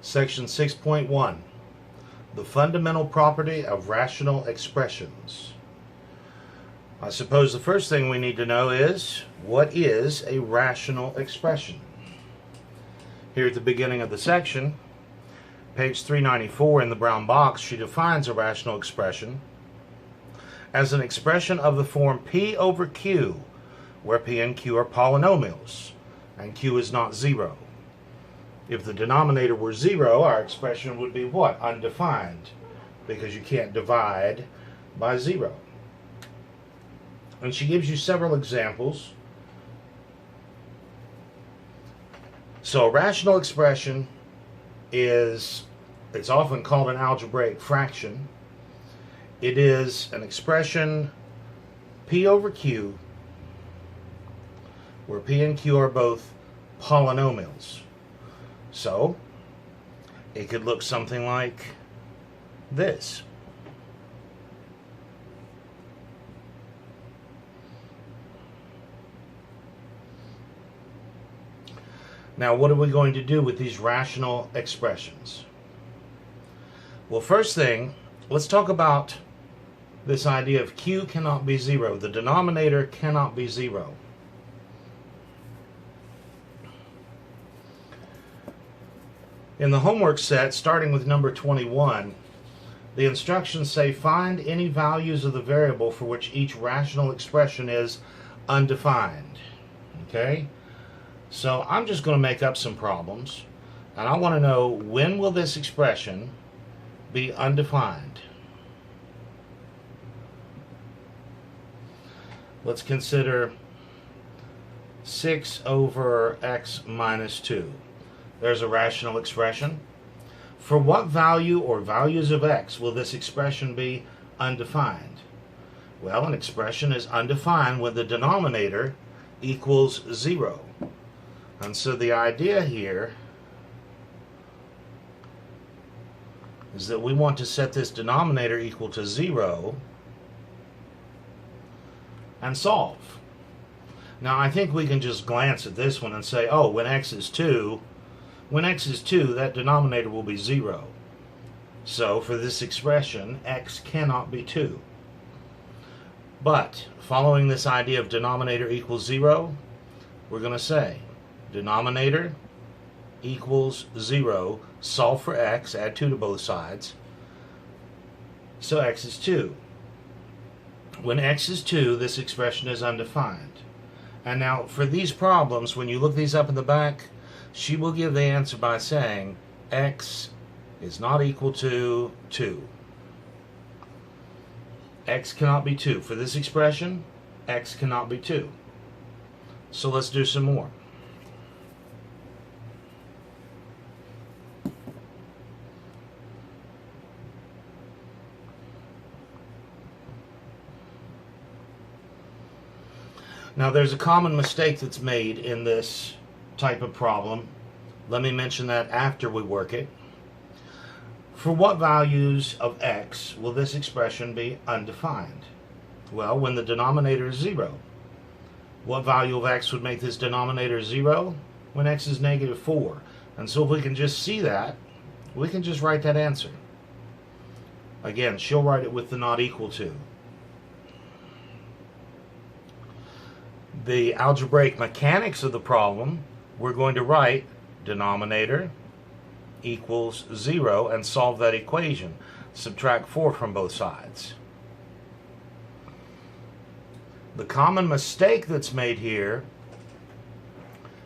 Section 6.1, the fundamental property of rational expressions. I suppose the first thing we need to know is, what is a rational expression? Here at the beginning of the section, page 394 in the brown box, she defines a rational expression as an expression of the form P over Q, where P and Q are polynomials, and Q is not zero. If the denominator were zero, our expression would be what? Undefined, because you can't divide by zero. And she gives you several examples. So a rational expression it's often called an algebraic fraction. It is an expression P over Q, where P and Q are both polynomials. So it could look something like this. Now, what are we going to do with these rational expressions? Well, first thing, let's talk about this idea of Q cannot be zero. The denominator cannot be zero. In the homework set, starting with number 21, the instructions say find any values of the variable for which each rational expression is undefined. Okay? So I'm just going to make up some problems, and I want to know, when will this expression be undefined? Let's consider 6 over x minus 2. There's a rational expression. For what value or values of x will this expression be undefined? Well, an expression is undefined when the denominator equals 0. And so the idea here is that we want to set this denominator equal to 0 and solve. Now, I think we can just glance at this one and say, oh, when x is 2, that denominator will be 0. So for this expression, x cannot be 2. But following this idea of denominator equals 0, we're going to say denominator equals 0, solve for x, add 2 to both sides. So x is 2. When x is 2, this expression is undefined. And now for these problems, when you look these up in the back, she will give the answer by saying x is not equal to 2. X cannot be 2. For this expression, x cannot be 2. So let's do some more. Now, there's a common mistake that's made in this type of problem. Let me mention that after we work it. For what values of x will this expression be undefined? Well, when the denominator is 0. What value of x would make this denominator 0? When x is negative 4. And so if we can just see that, we can just write that answer. Again, she'll write it with the not equal to. The algebraic mechanics of the problem, we're going to write denominator equals 0 and solve that equation. Subtract 4 from both sides. The common mistake that's made here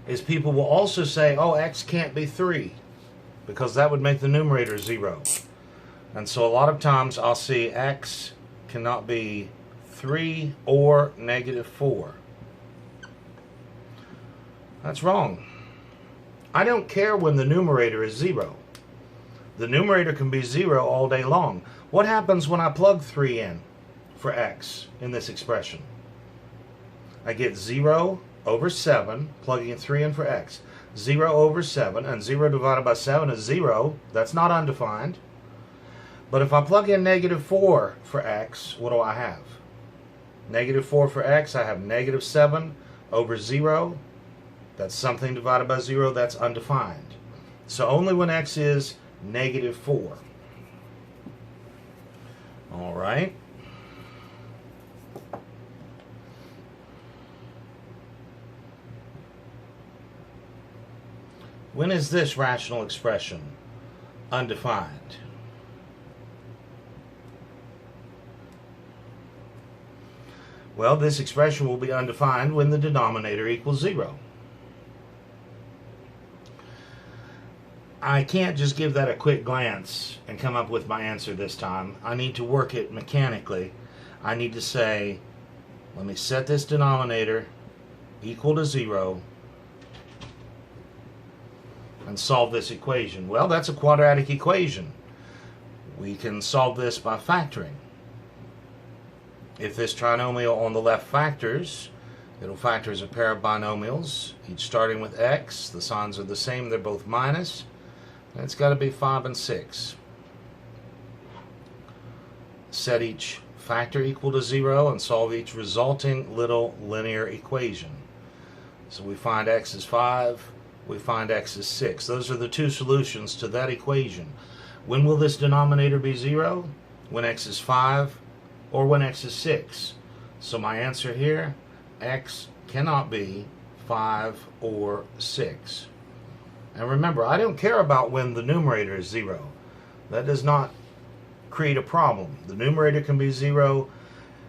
is people will also say, oh, x can't be 3, because that would make the numerator 0. And so a lot of times I'll see x cannot be 3 or negative 4. That's wrong. I don't care when the numerator is 0. The numerator can be 0 all day long. What happens when I plug 3 in for x in this expression? I get 0 over 7, plugging 3 in for x. 0 over 7, and 0 divided by 7 is 0. That's not undefined. But if I plug in negative 4 for x, what do I have? Negative 4 for x, I have negative 7 over 0. That's something divided by 0, that's undefined. So only when x is -4. All right. When is this rational expression undefined? Well, this expression will be undefined when the denominator equals 0. I can't just give that a quick glance and come up with my answer this time. I need to work it mechanically. I need to say, let me set this denominator equal to 0 and solve this equation. Well, that's a quadratic equation. We can solve this by factoring. If this trinomial on the left factors, it'll factor as a pair of binomials, each starting with x. The signs are the same, they're both minus. And it's got to be 5 and 6. Set each factor equal to 0 and solve each resulting little linear equation. So we find x is 5, we find x is 6. Those are the two solutions to that equation. When will this denominator be 0? When x is 5 or when x is 6. So my answer here, x cannot be 5 or 6. And remember, I don't care about when the numerator is 0. That does not create a problem. The numerator can be 0.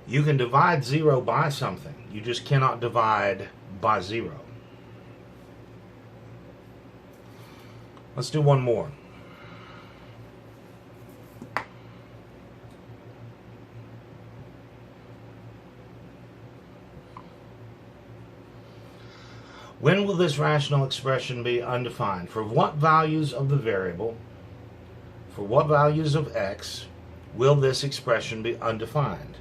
You can divide 0 by something. You just cannot divide by 0. Let's do one more. When will this rational expression be undefined? For what values of the variable, for what values of x, will this expression be undefined?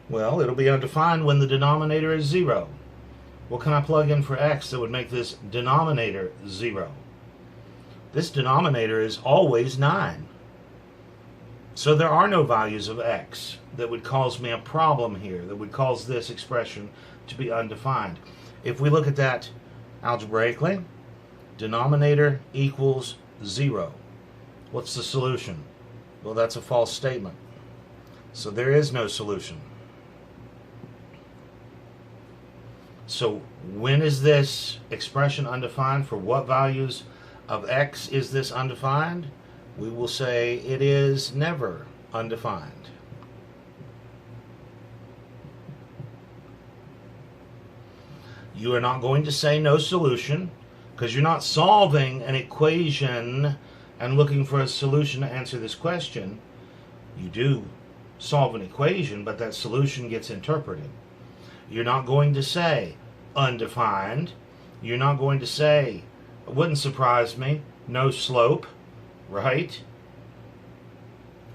Well, it'll be undefined when the denominator is 0. What can I plug in for x that would make this denominator 0? This denominator is always 9. So there are no values of x that would cause me a problem here, that would cause this expression to be undefined. If we look at that algebraically, denominator equals 0. What's the solution? Well, that's a false statement. So there is no solution. So when is this expression undefined? For what values of x is this undefined? We will say it is never undefined. You are not going to say no solution because you're not solving an equation and looking for a solution to answer this question. You do solve an equation, but that solution gets interpreted. You're not going to say undefined. You're not going to say, it wouldn't surprise me, no slope, right?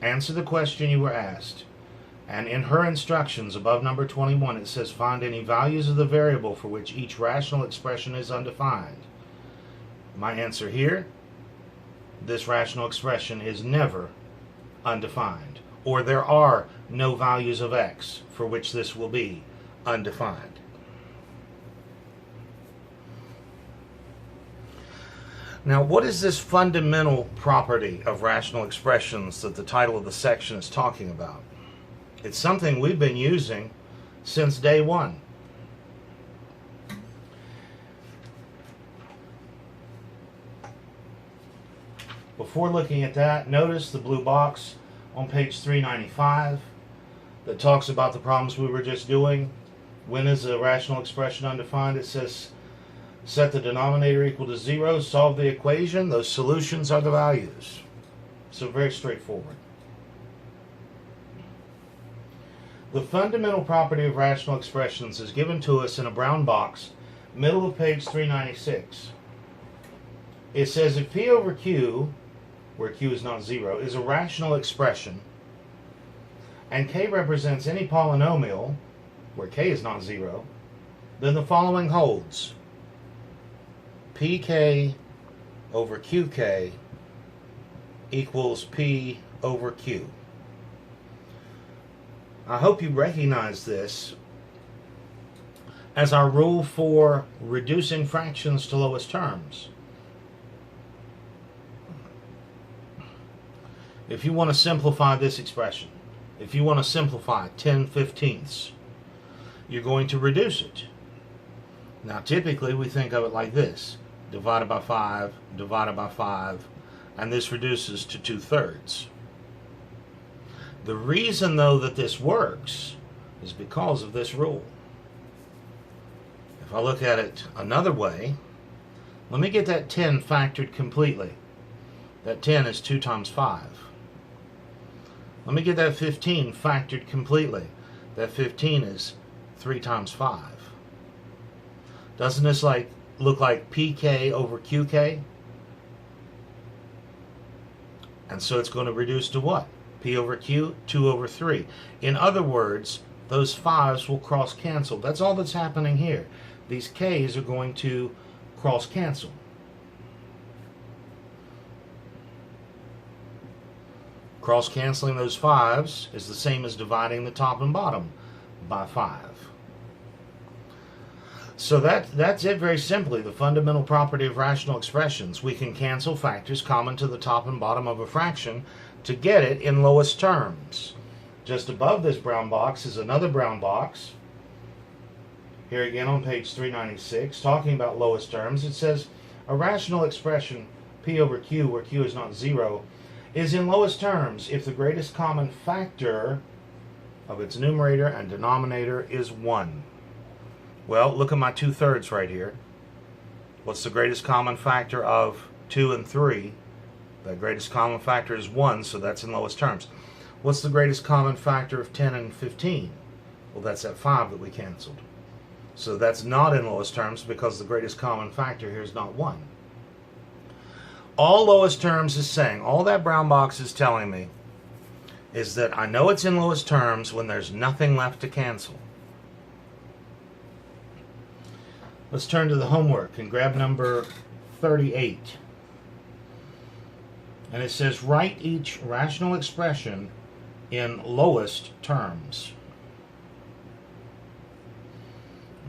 Answer the question you were asked. And in her instructions above number 21, it says find any values of the variable for which each rational expression is undefined. My answer here, this rational expression is never undefined. Or there are no values of x for which this will be undefined. Now, what is this fundamental property of rational expressions that the title of the section is talking about? It's something we've been using since day one. Before looking at that, notice the blue box on page 395 that talks about the problems we were just doing. When is a rational expression undefined? It says set the denominator equal to 0, solve the equation. Those solutions are the values. So very straightforward. The fundamental property of rational expressions is given to us in a brown box, middle of page 396. It says if P over Q, where Q is not 0, is a rational expression, and K represents any polynomial, where K is not 0, then the following holds. PK over QK equals P over Q. I hope you recognize this as our rule for reducing fractions to lowest terms. if you want to simplify this expression, if you want to simplify 10/15ths, you're going to reduce it. Now typically we think of it like this: divided by 5, divided by 5, and this reduces to 2/3. The reason though that this works is because of this rule. If I look at it another way, let me get that 10 factored completely. That 10 is 2 times 5. Let me get that 15 factored completely. That 15 is 3 times 5. Doesn't this look like PK over QK? And so it's going to reduce to what? P over Q, 2 over 3. In other words, those 5's will cross cancel. That's all that's happening here. These K's are going to cross cancel. Cross canceling those 5's is the same as dividing the top and bottom by 5. So that's it very simply. The fundamental property of rational expressions. We can cancel factors common to the top and bottom of a fraction to get it in lowest terms. Just above this brown box is another brown box. Here again on page 396, talking about lowest terms, it says a rational expression P over Q, where Q is not 0, is in lowest terms if the greatest common factor of its numerator and denominator is 1. Well, look at my 2/3 right here. What's the greatest common factor of 2 and 3? The greatest common factor is 1, so that's in lowest terms. What's the greatest common factor of 10 and 15? Well, that's that 5 that we canceled. So that's not in lowest terms because the greatest common factor here is not 1. All lowest terms is saying, all that brown box is telling me, is that I know it's in lowest terms when there's nothing left to cancel. Let's turn to the homework and grab number 38. And it says, write each rational expression in lowest terms.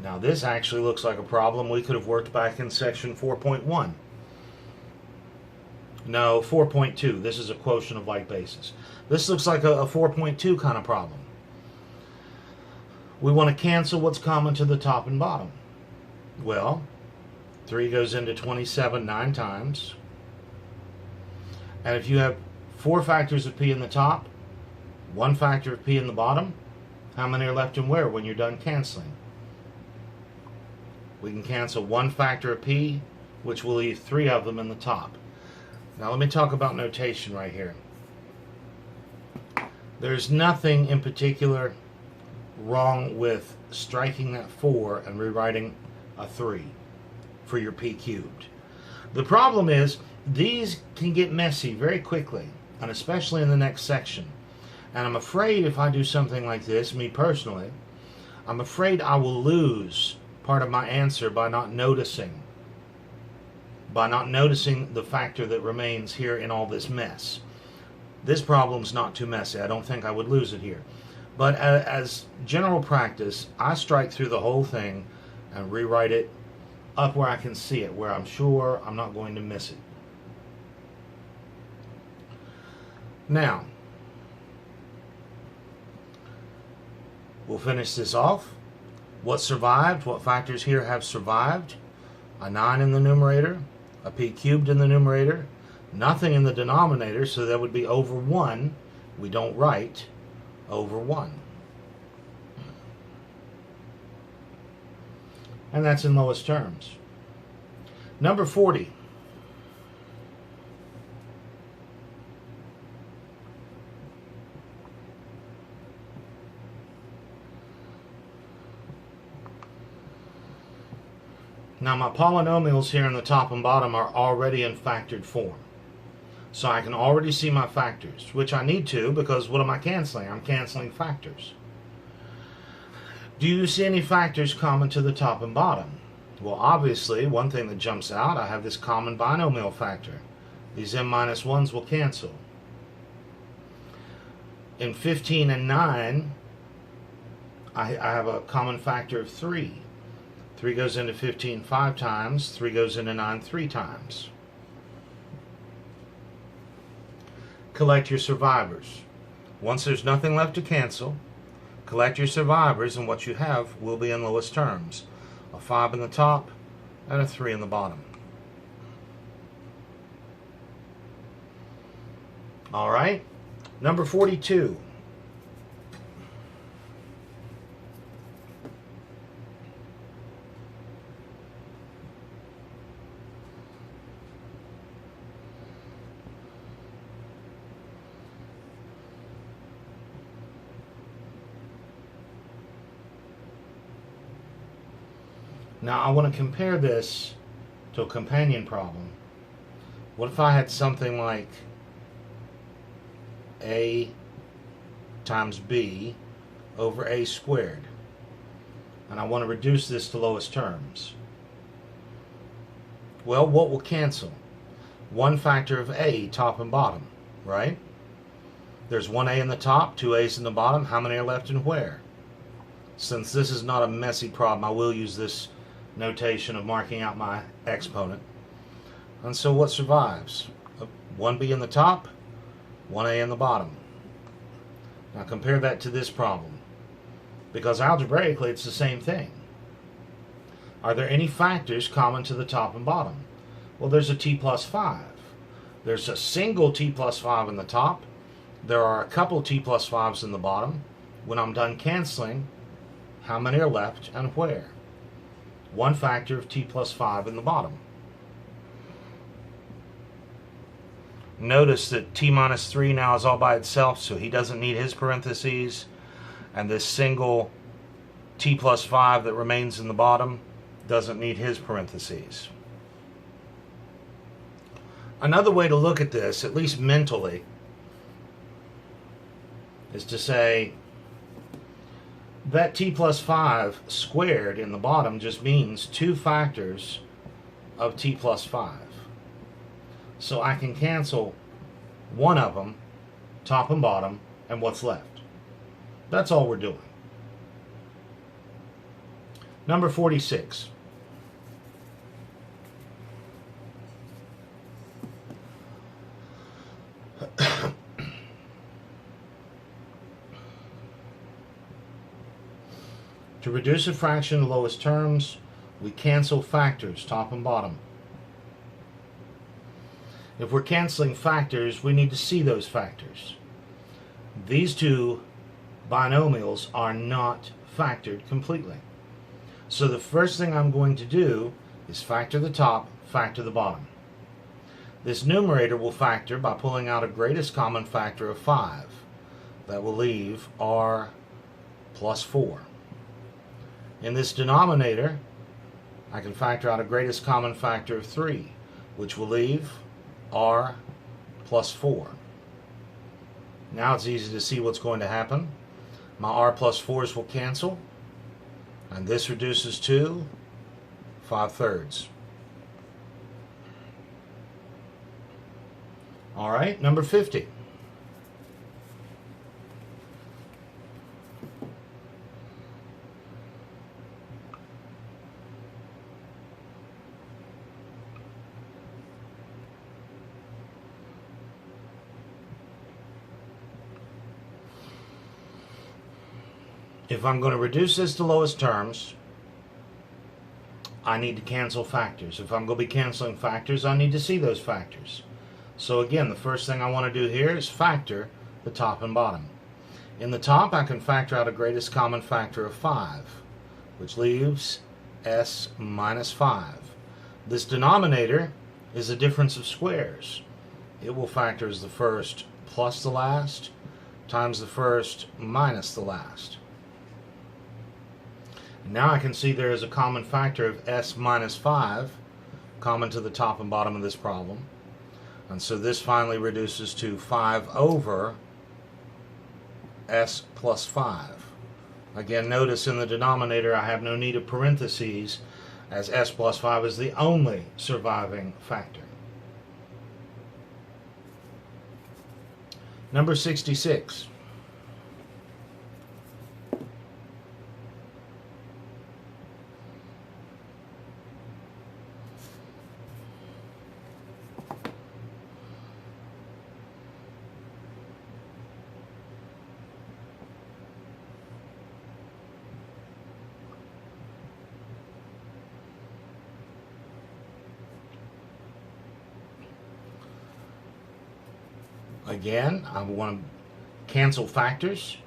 Now this actually looks like a problem we could have worked back in section 4.1. No, 4.2. This is a quotient of like basis. This looks like a 4.2 kind of problem. We want to cancel what's common to the top and bottom. Well, 3 goes into 27 9 times. And if you have 4 factors of P in the top, 1 factor of P in the bottom, how many are left and where when you're done canceling? We can cancel 1 factor of P, which will leave 3 of them in the top. Now let me talk about notation right here. There's nothing in particular wrong with striking that 4 and rewriting a 3 for your P cubed. The problem is these can get messy very quickly, and especially in the next section. And I'm afraid if I do something like this, me personally, I'm afraid I will lose part of my answer by not noticing the factor that remains here in all this mess. This problem's not too messy. I don't think I would lose it here. But as general practice, I strike through the whole thing and rewrite it up where I can see it, where I'm sure I'm not going to miss it. Now, we'll finish this off. What survived? What factors here have survived? A 9 in the numerator, a P cubed in the numerator, nothing in the denominator, so that would be over 1. We don't write over 1. And that's in lowest terms. Number 40. Now my polynomials here in the top and bottom are already in factored form. So I can already see my factors, which I need to because what am I canceling? I'm canceling factors. Do you see any factors common to the top and bottom? Well, obviously, one thing that jumps out, I have this common binomial factor. These m-1s will cancel. In 15 and 9, I have a common factor of 3. 3 goes into 15 5 times, 3 goes into 9 3 times. collect your survivors. Once there's nothing left to cancel, collect your survivors, and what you have will be in lowest terms. A 5 in the top and a 3 in the bottom. All right, number 42. Now I want to compare this to a companion problem. What if I had something like a times b over a squared, and I want to reduce this to lowest terms? Well, what will cancel? One factor of a, top and bottom, right? There's one a in the top, two a's in the bottom. How many are left and where? Since this is not a messy problem, I will use this notation of marking out my exponent. And so what survives? 1b in the top, 1a in the bottom. Now compare that to this problem, because algebraically it's the same thing. Are there any factors common to the top and bottom? Well, there's a t plus 5. There's a single t plus 5 in the top. There are a couple t plus 5s in the bottom. When I'm done canceling, how many are left and where? One factor of t plus 5 in the bottom. Notice that t minus 3 now is all by itself, so he doesn't need his parentheses, and this single t plus 5 that remains in the bottom doesn't need his parentheses. Another way to look at this, at least mentally, is to say that t plus 5 squared in the bottom just means two factors of t plus 5. So I can cancel one of them, top and bottom, and what's left. That's all we're doing. Number 46. To reduce a fraction to lowest terms, we cancel factors, top and bottom. If we're canceling factors, we need to see those factors. These two binomials are not factored completely. So the first thing I'm going to do is factor the top, factor the bottom. This numerator will factor by pulling out a greatest common factor of 5. That will leave r plus 4. In this denominator, I can factor out a greatest common factor of 3, which will leave r plus 4. Now it's easy to see what's going to happen. My r plus 4s will cancel, and this reduces to 5/3. All right, number 50. If I'm going to reduce this to lowest terms, I need to cancel factors. If I'm going to be canceling factors, I need to see those factors. So again, the first thing I want to do here is factor the top and bottom. In the top, I can factor out a greatest common factor of 5, which leaves s minus 5. This denominator is a difference of squares. It will factor as the first plus the last times the first minus the last. Now I can see there is a common factor of s minus 5 common to the top and bottom of this problem. And so this finally reduces to 5 over s plus 5. Again, notice in the denominator I have no need of parentheses, as s plus 5 is the only surviving factor. Number 66. Again, I want to cancel factors,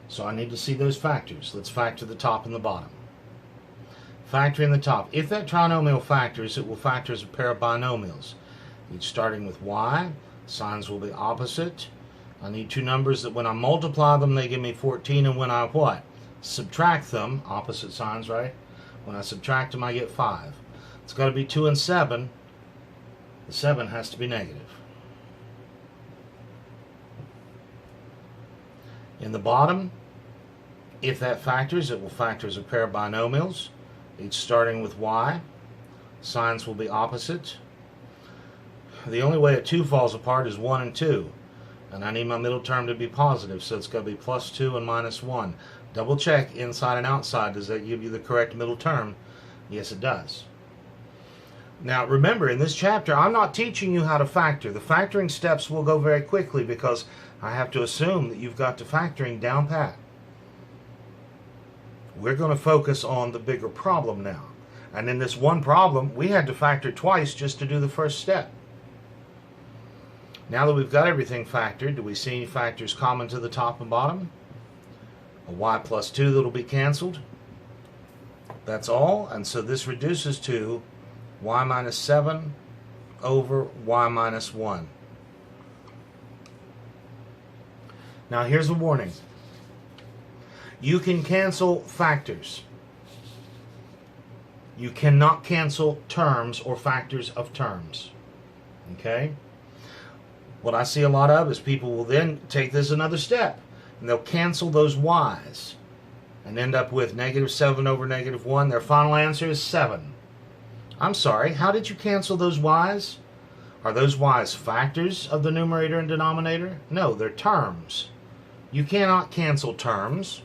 so I need to see those factors. Let's factor the top and the bottom. Factoring the top. If that trinomial factors, it will factor as a pair of binomials. Each starting with y, signs will be opposite. I need two numbers that when I multiply them, they give me 14, and when I what? Subtract them, opposite signs, right? When I subtract them, I get 5. It's got to be 2 and 7. The 7 has to be negative. In the bottom, if that factors, it will factor as a pair of binomials, each starting with y. Signs will be opposite. The only way a 2 falls apart is 1 and 2. And I need my middle term to be positive, so it's got to be plus 2 and minus 1. Double check inside and outside. Does that give you the correct middle term? Yes, it does. Now remember, in this chapter, I'm not teaching you how to factor. The factoring steps will go very quickly because I have to assume that you've got the factoring down pat. We're going to focus on the bigger problem now. And in this one problem, we had to factor twice just to do the first step. Now that we've got everything factored, do we see any factors common to the top and bottom? A y plus 2 that will be canceled. That's all. And so this reduces to y minus 7 over y minus 1. Now here's a warning. You can cancel factors. You cannot cancel terms or factors of terms. Okay? What I see a lot of is people will then take this another step, and they'll cancel those y's and end up with negative 7 over negative 1. Their final answer is 7. I'm sorry, how did you cancel those y's? Are those y's factors of the numerator and denominator? No, they're terms. You cannot cancel terms.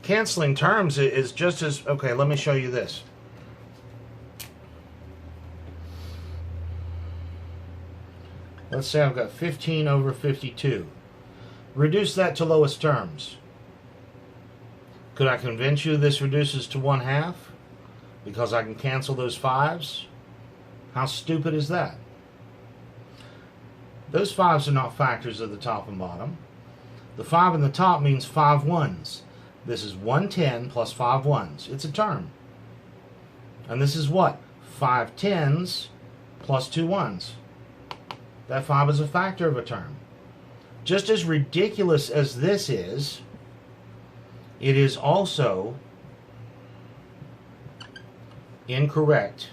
Canceling terms is just as... Okay, let me show you this. Let's say I've got 15 over 52. Reduce that to lowest terms. Could I convince you this reduces to 1/2? Because I can cancel those 5's? How stupid is that? Those 5's are not factors of the top and bottom. The 5 in the top means 5 1's. This is 110 plus 5 1's. It's a term. And this is what? 5 10's plus 2 1's. That 5 is a factor of a term. Just as ridiculous as this is, it is also incorrect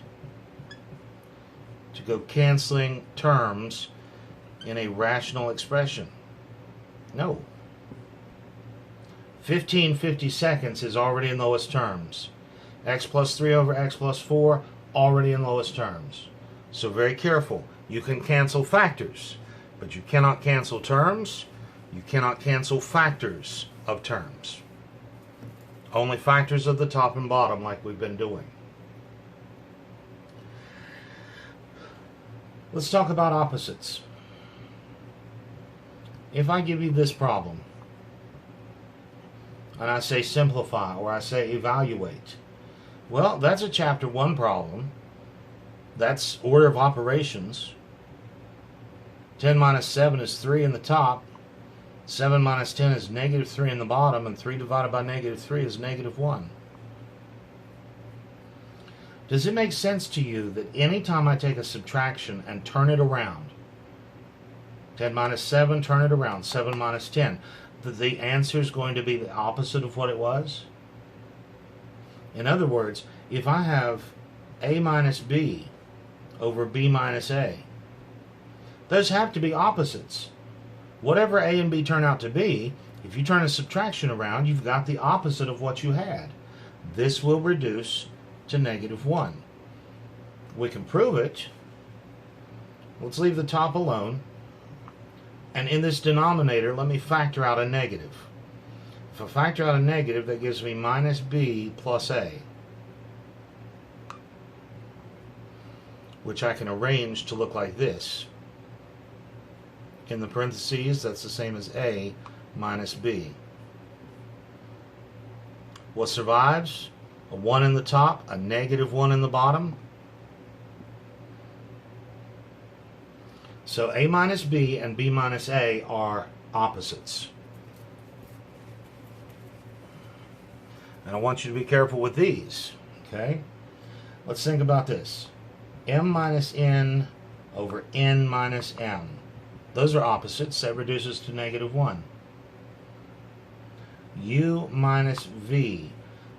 to go canceling terms in a rational expression. No. 15 50-seconds is already in lowest terms. X plus 3 over X plus 4, already in lowest terms. So very careful. You can cancel factors, but you cannot cancel terms. You cannot cancel factors of terms. Only factors of the top and bottom like we've been doing. Let's talk about opposites. If I give you this problem, and I say simplify, or I say evaluate, well, that's a chapter 1 problem. That's order of operations. 10 minus 7 is 3 in the top. 7 minus 10 is negative 3 in the bottom, and 3 divided by negative 3 is negative 1. Does it make sense to you that anytime I take a subtraction and turn it around, 10 minus 7, turn it around, 7 minus 10, that the answer is going to be the opposite of what it was? In other words, if I have A minus B over B minus A, those have to be opposites. Whatever A and B turn out to be, if you turn a subtraction around, you've got the opposite of what you had. This will reduce to negative 1. We can prove it. Let's leave the top alone. And in this denominator, let me factor out a negative. If I factor out a negative, that gives me minus B plus A, which I can arrange to look like this. In the parentheses, that's the same as A minus B. What survives? A 1 in the top, a negative 1 in the bottom. So a minus b and b minus a are opposites. And I want you to be careful with these. Okay? Let's think about this. M minus n over n minus m. Those are opposites. That reduces to negative 1. U minus v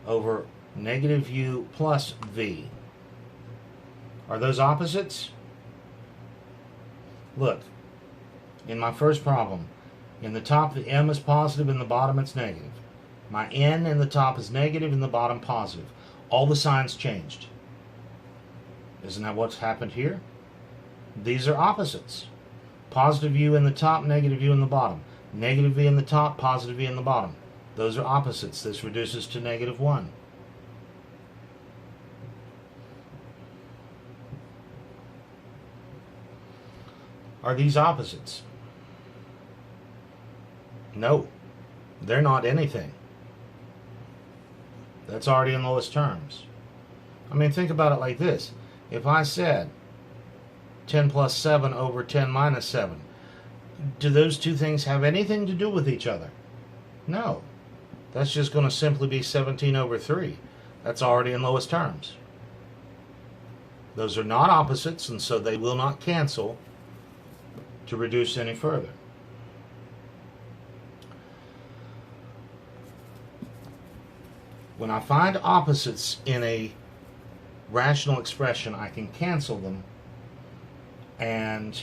over negative u plus v. Are those opposites? Look, in my first problem, in the top the m is positive, in the bottom it's negative. My n in the top is negative, in the bottom positive. All the signs changed. Isn't that what's happened here? These are opposites. Positive u in the top, negative u in the bottom. Negative v in the top, positive v in the bottom. Those are opposites. This reduces to negative 1. Are these opposites? No, they're not anything. That's already in lowest terms. I mean, think about it like this. If I said 10 plus 7 over 10 minus 7, do those two things have anything to do with each other? No. That's just going to simply be 17 over 3. That's already in lowest terms. Those are not opposites, and so they will not cancel to reduce any further. When I find opposites in a rational expression, I can cancel them, and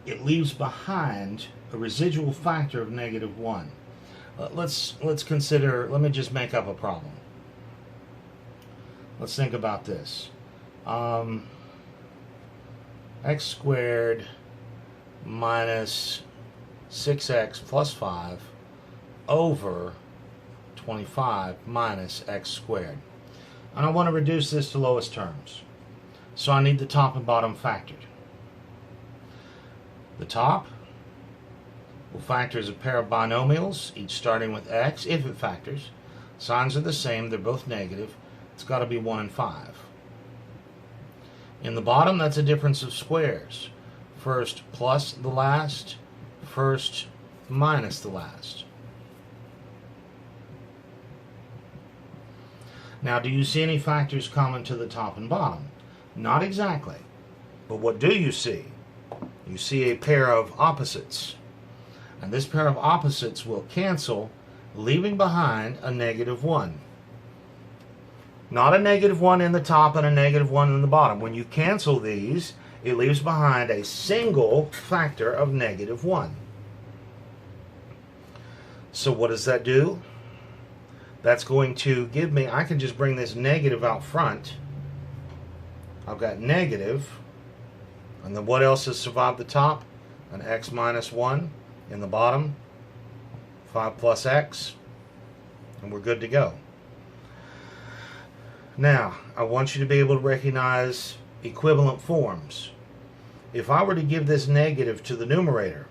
it leaves behind a residual factor of negative 1. Let's consider, let me just make up a problem. Let's think about this. X squared minus 6x plus 5 over 25 minus x squared. And I want to reduce this to lowest terms. So I need the top and bottom factored. The top will factor as a pair of binomials, each starting with x, if it factors. Signs are the same, they're both negative. It's got to be 1 and 5. In the bottom, that's a difference of squares. First plus the last, first minus the last. Now, do you see any factors common to the top and bottom? Not exactly. But what do you see? You see a pair of opposites. And this pair of opposites will cancel, leaving behind a negative 1. Not a negative 1 in the top and a negative 1 in the bottom. When you cancel these, it leaves behind a single factor of negative 1. So what does that do? That's going to give me, I can just bring this negative out front. I've got negative, and then what else has survived the top? An x minus 1 in the bottom, 5 plus x, and we're good to go. Now, I want you to be able to recognize equivalent forms. If I were to give this negative to the numerator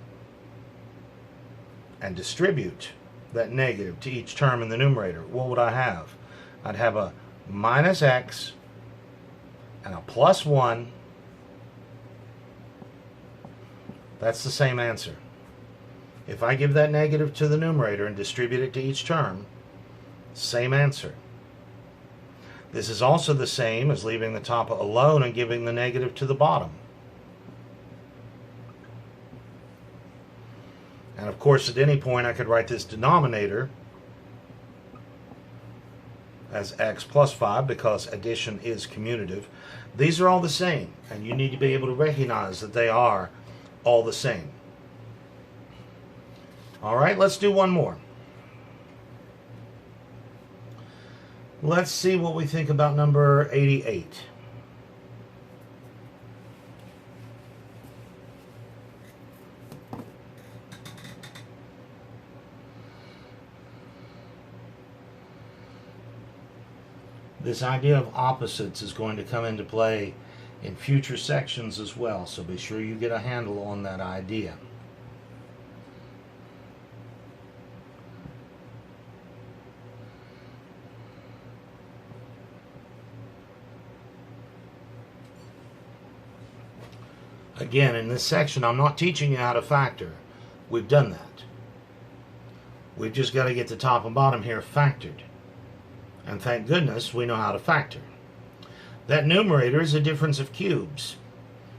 and distribute that negative to each term in the numerator, what would I have? I'd have a minus x and a plus 1. That's the same answer. If I give that negative to the numerator and distribute it to each term, same answer. This is also the same as leaving the top alone and giving the negative to the bottom. And of course, at any point I could write this denominator as x plus 5 because addition is commutative. These are all the same, and you need to be able to recognize that they are all the same. All right, let's do one more. Let's see what we think about number 88. This idea of opposites is going to come into play in future sections as well, so be sure you get a handle on that idea. Again, in this section, I'm not teaching you how to factor. We've done that. We've just got to get the top and bottom here factored. And thank goodness we know how to factor. That numerator is a difference of cubes.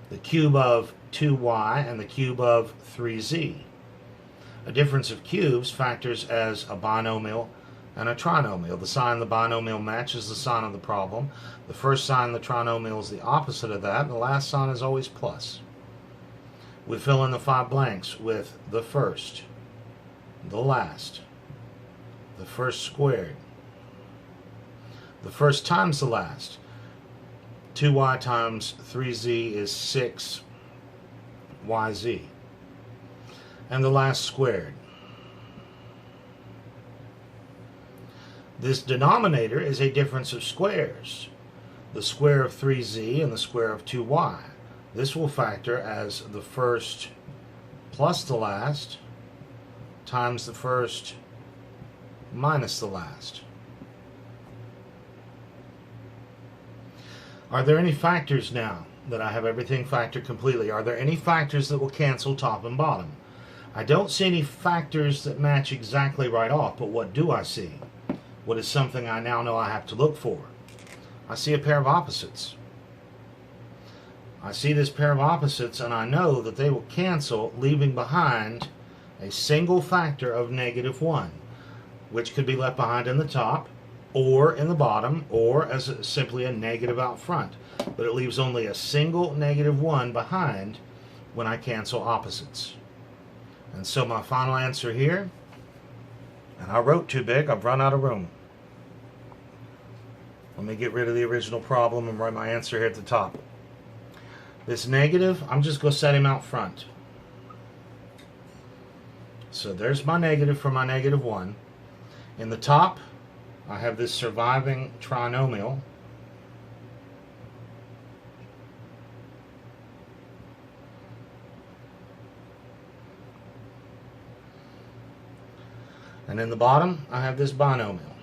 The cube of 2y and the cube of 3z. A difference of cubes factors as a binomial and a trinomial. The sign of the binomial matches the sign of the problem. The first sign of the trinomial is the opposite of that. The last sign is always plus. We fill in the 5 blanks with the first, the last, the first squared, the first times the last. 2y times 3z is 6yz. And the last squared. This denominator is a difference of squares. The square of 3z and the square of 2y. This will factor as the first plus the last times the first minus the last. Are there any factors now that I have everything factored completely? Are there any factors that will cancel top and bottom? I don't see any factors that match exactly right off, but what do I see? What is something I now know I have to look for? I see a pair of opposites. I see this pair of opposites and I know that they will cancel, leaving behind a single factor of -1, which could be left behind in the top or in the bottom or as simply a negative out front. But it leaves only a single -1 behind when I cancel opposites. And so my final answer here, and I wrote too big, I've run out of room. Let me get rid of the original problem and write my answer here at the top. This negative, I'm just going to set him out front. So there's my negative for my -1. In the top, I have this surviving trinomial. And in the bottom, I have this binomial.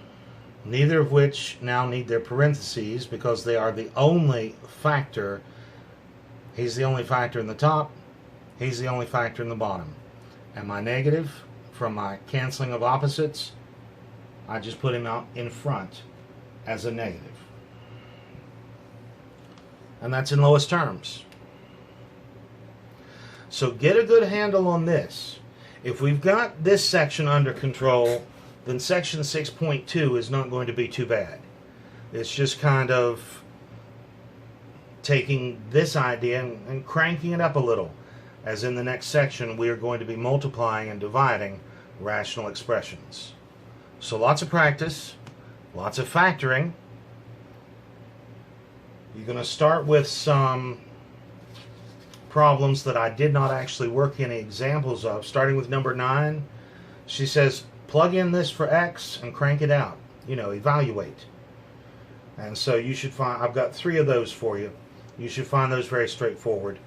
Neither of which now need their parentheses because they are the only factor. He's the only factor in the top. He's the only factor in the bottom. And my negative, from my canceling of opposites, I just put him out in front as a negative. And that's in lowest terms. So get a good handle on this. If we've got this section under control, then section 6.2 is not going to be too bad. It's just kind of taking this idea and cranking it up a little. As in the next section, we are going to be multiplying and dividing rational expressions. So lots of practice, lots of factoring. You're going to start with some problems that I did not actually work any examples of, starting with number 9. She says, plug in this for x and crank it out. You know, evaluate. And so you should find, I've got 3 of those for you. You should find those very straightforward.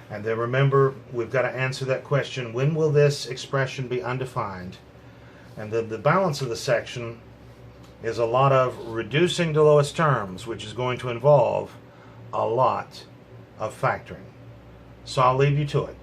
And then remember, we've got to answer that question, when will this expression be undefined? And then the balance of the section is a lot of reducing to lowest terms, which is going to involve a lot of factoring. So I'll leave you to it.